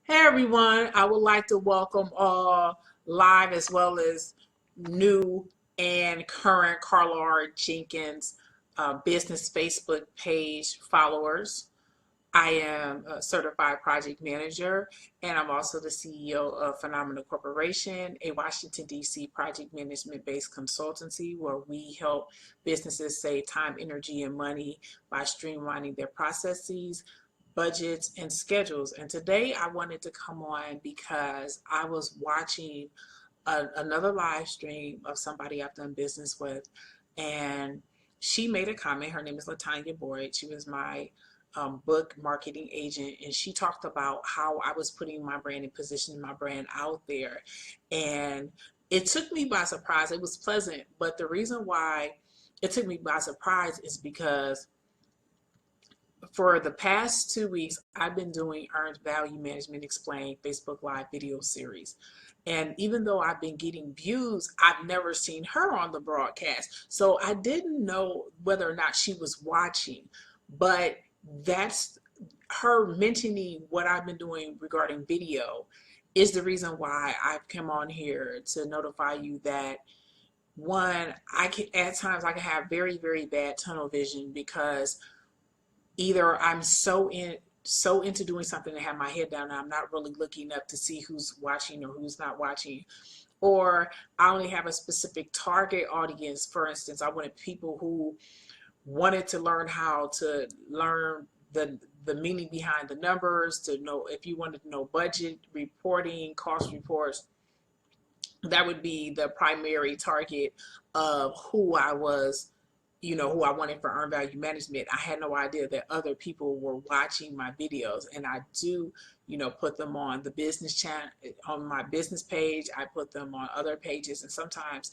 Hey everyone, I would like to welcome all live as well as new and current Carla R Jenkins business Facebook page followers. I am a certified project manager and I'm also the CEO of Phenomenal Corporation, a Washington, D.C. project management based consultancy where we help businesses save time, energy, and money by streamlining their processes, budgets, and schedules. And today I wanted to come on because I was watching another live stream of somebody I've done business with, and she made a comment. Her name is Latanya Boyd. She was my book marketing agent, and she talked about how I was putting my brand and positioning my brand out there. And it took me by surprise. It was pleasant, but the reason why it took me by surprise is because for the past 2 weeks, I've been doing Earned Value Management Explained Facebook Live video series. And even though I've been getting views, I've never seen her on the broadcast. So I didn't know whether or not she was watching, but that's her mentioning what I've been doing regarding video is the reason why I've come on here to notify you that one, I can at times I can have very, very bad tunnel vision because either I'm so into doing something to have my head down and I'm not really looking up to see who's watching or who's not watching, or I only have a specific target audience. For instance, I wanted people who wanted to learn how to learn the meaning behind the numbers, to know if you wanted to know budget reporting, cost reports. That would be the primary target of who I was, who I wanted for earned value management. I had no idea that other people were watching my videos, and I do, put them on the business channel, on my business page. I put them on other pages, and sometimes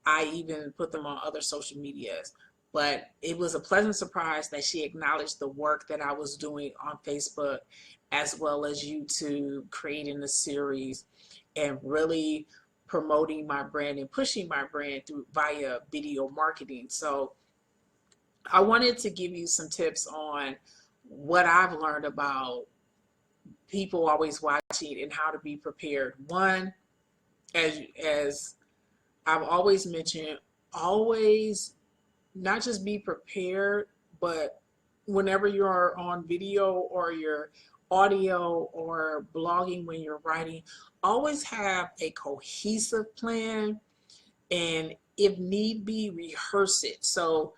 I even put them on other social medias. But it was a pleasant surprise that she acknowledged the work that I was doing on Facebook as well as YouTube, creating the series and really promoting my brand and pushing my brand through via video marketing. So I wanted to give you some tips on what I've learned about people always watching and how to be prepared. One, as I've always mentioned, always not just be prepared, but whenever you're on video or your audio or blogging, when you're writing, always have a cohesive plan, and if need be, rehearse it. So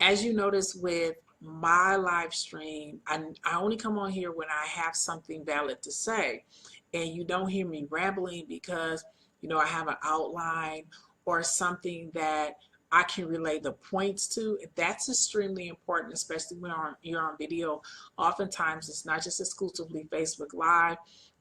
as you notice with my live stream, I only come on here when I have something valid to say. And you don't hear me rambling because, I have an outline or something that I can relay the points to. That's extremely important, especially when you're on video. Oftentimes, it's not just exclusively Facebook Live.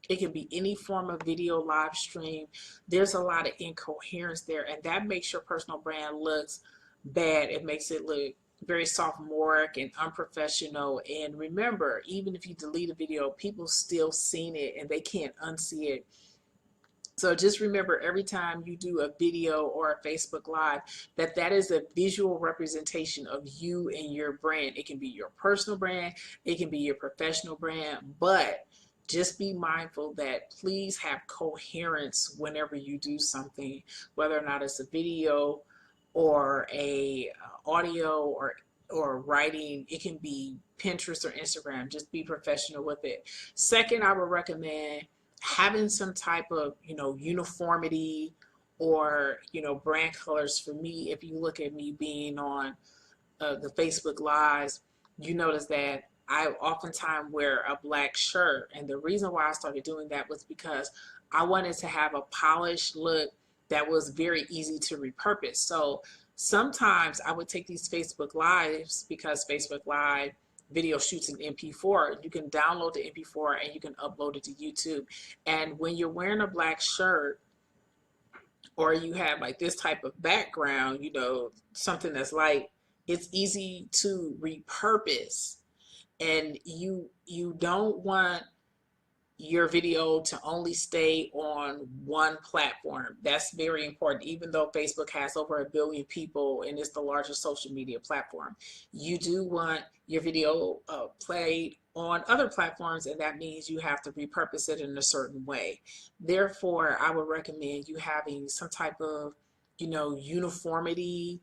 It can be any form of video live stream. There's a lot of incoherence there, and that makes your personal brand looks bad. It makes it look very sophomoric and unprofessional. And remember, even if you delete a video, people still seen it and they can't unsee it. So just remember, every time you do a video or a Facebook Live, that is a visual representation of you and your brand. It can be your personal brand, it can be your professional brand, but just be mindful that please have coherence whenever you do something, whether or not it's a video or a audio or writing. It can be Pinterest or Instagram. Just be professional with it. Second, I would recommend having some type of uniformity or brand colors. For me, if you look at me being on the Facebook Lives, you notice that I oftentimes wear a black shirt, and the reason why I started doing that was because I wanted to have a polished look that was very easy to repurpose. So sometimes I would take these Facebook Lives, because Facebook Live video shoots in MP4. You can download the MP4 and you can upload it to YouTube. And when you're wearing a black shirt or you have like this type of background, something that's light, it's easy to repurpose. And you don't want your video to only stay on one platform. That's very important. Even though Facebook has over 1 billion people and it's the largest social media platform, you do want your video played on other platforms, and that means you have to repurpose it in a certain way. Therefore, I would recommend you having some type of, uniformity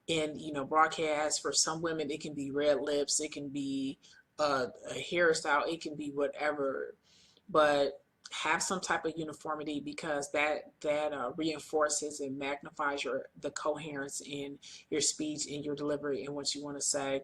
in, broadcast. For some women, it can be red lips, it can be a hairstyle, it can be whatever, but have some type of uniformity, because that reinforces and magnifies the coherence in your speech, in your delivery, and what you want to say.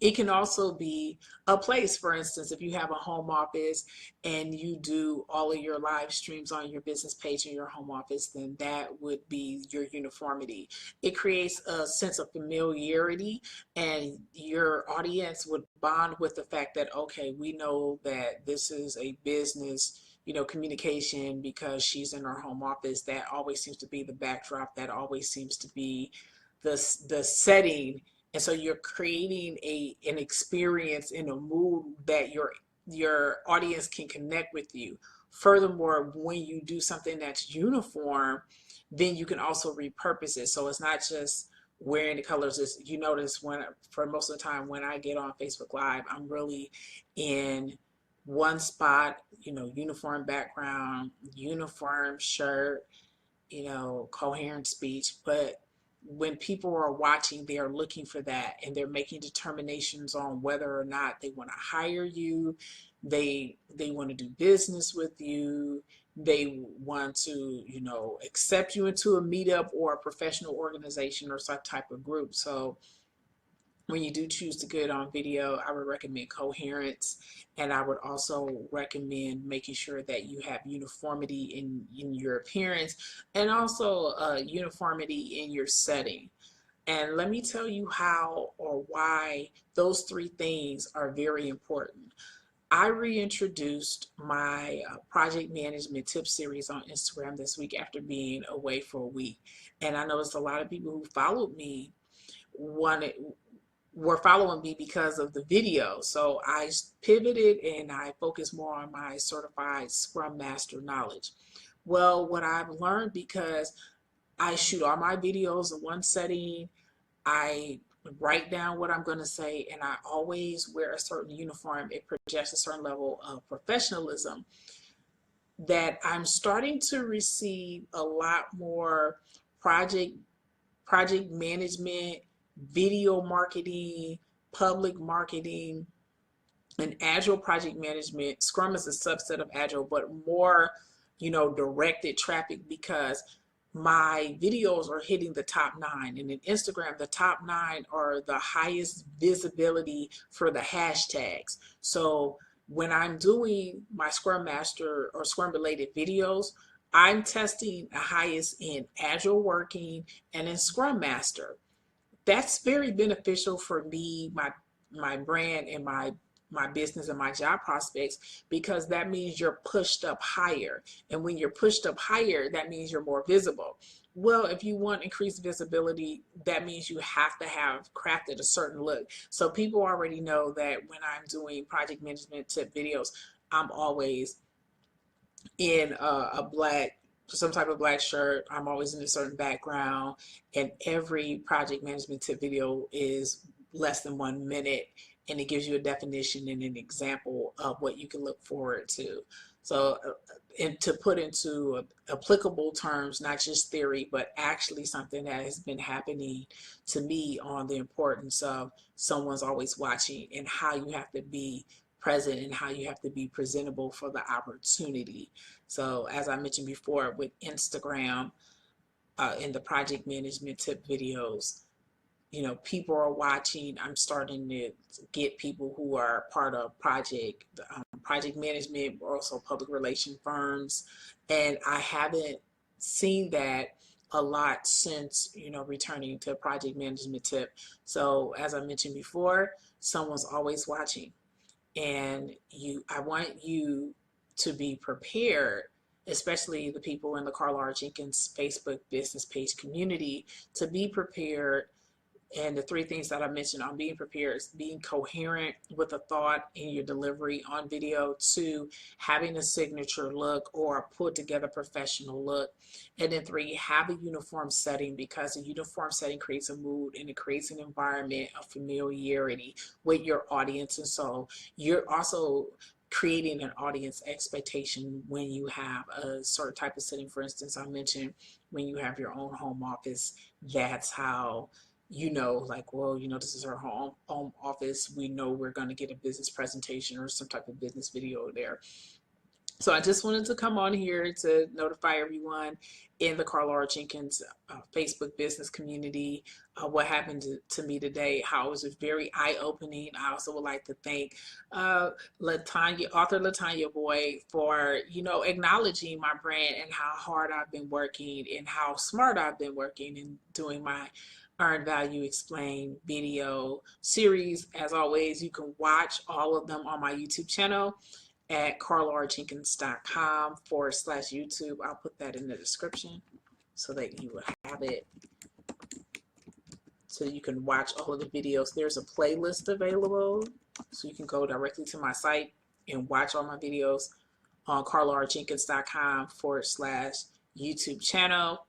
It can also be a place, for instance, if you have a home office and you do all of your live streams on your business page in your home office, then that would be your uniformity. It creates a sense of familiarity, and your audience would bond with the fact that, okay, we know that this is a business, communication, because she's in her home office. That always seems to be the backdrop. That always seems to be the setting, and so you're creating an experience in a mood that your audience can connect with you. Furthermore, when you do something that's uniform, then you can also repurpose it. So it's not just wearing the colors. It's, you notice, when for most of the time when I get on Facebook Live, I'm really in one spot, uniform background, uniform shirt, coherent speech. But when people are watching, they are looking for that, and they're making determinations on whether or not they want to hire you, they want to do business with you, they want to, accept you into a meetup or a professional organization or some type of group. So when you do choose to get on video, I would recommend coherence, and I would also recommend making sure that you have uniformity in your appearance, and also uniformity in your setting. And let me tell you how or why those three things are very important. I reintroduced my project management tip series on Instagram this week after being away for a week. And I noticed a lot of people who followed me wanted were following me because of the video. So I pivoted and I focused more on my certified Scrum Master knowledge. Well, what I've learned, because I shoot all my videos in one setting, I write down what I'm going to say, and I always wear a certain uniform. It projects a certain level of professionalism, that I'm starting to receive a lot more project management, video marketing, public marketing, and agile project management. Scrum is a subset of agile, but more, directed traffic, because my videos are hitting the top 9, and in Instagram, the top 9 are the highest visibility for the hashtags. So when I'm doing my Scrum Master or Scrum related videos, I'm testing the highest in agile working and in Scrum Master. That's very beneficial for me, my brand, and my business and my job prospects, because that means you're pushed up higher. And when you're pushed up higher, that means you're more visible. Well, if you want increased visibility, that means you have to have crafted a certain look. So people already know that when I'm doing project management tip videos, I'm always in some type of black shirt. I'm always in a certain background, and every project management tip video is less than 1 minute, and it gives you a definition and an example of what you can look forward to. So, and to put into applicable terms, not just theory, but actually something that has been happening to me, on the importance of someone's always watching, and how you have to be present, and how you have to be presentable for the opportunity. So as I mentioned before, with Instagram, in the project management tip videos, people are watching. I'm starting to get people who are part of project management, or also public relation firms. And I haven't seen that a lot since, returning to project management tip. So as I mentioned before, someone's always watching, and I want you to be prepared, especially the people in the Carla R Jenkins Facebook business page community, to be prepared And the three things that I mentioned on being prepared is being coherent with a thought in your delivery on video. Two, having a signature look or a put together professional look. And then three, have a uniform setting, because a uniform setting creates a mood and it creates an environment of familiarity with your audience. And so you're also creating an audience expectation when you have a certain type of setting. For instance, I mentioned when you have your own home office, that's how you know, like, well, you know, this is our home office. We know we're going to get a business presentation or some type of business video there. So I just wanted to come on here to notify everyone in the Carla R Jenkins Facebook business community what happened to me today, how it was very eye-opening. I also would like to thank author Latanya Boyd, for, you know, acknowledging my brand and how hard I've been working and how smart I've been working and doing my Earn Value Explain video series. As always, you can watch all of them on my YouTube channel at carlarjenkins.com/YouTube. I'll put that in the description so that you will have it, so you can watch all of the videos. There's a playlist available, so you can go directly to my site and watch all my videos on carlarjenkins.com/YouTube channel.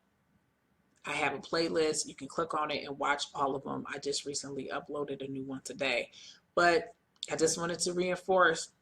I have a playlist. You can click on it and watch all of them. I just recently uploaded a new one today. But I just wanted to reinforce,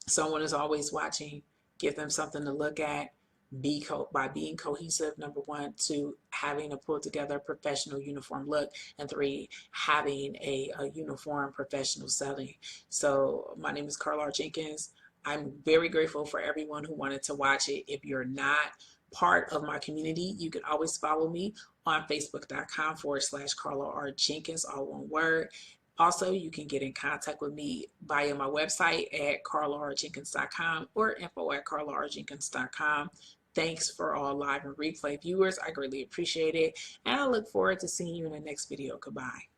someone is always watching. Give them something to look at. By being cohesive, number one. Two, having a put together professional uniform look. And three, having a uniform professional selling. So my name is Carla R Jenkins. I'm very grateful for everyone who wanted to watch it. If you're not part of my community, you can always follow me on facebook.com/Carla R Jenkins, all one word. Also, you can get in contact with me via my website at carlarjenkins.com or info@carlarjenkins.com. Thanks for all live and replay viewers. I greatly appreciate it. And I look forward to seeing you in the next video. Goodbye.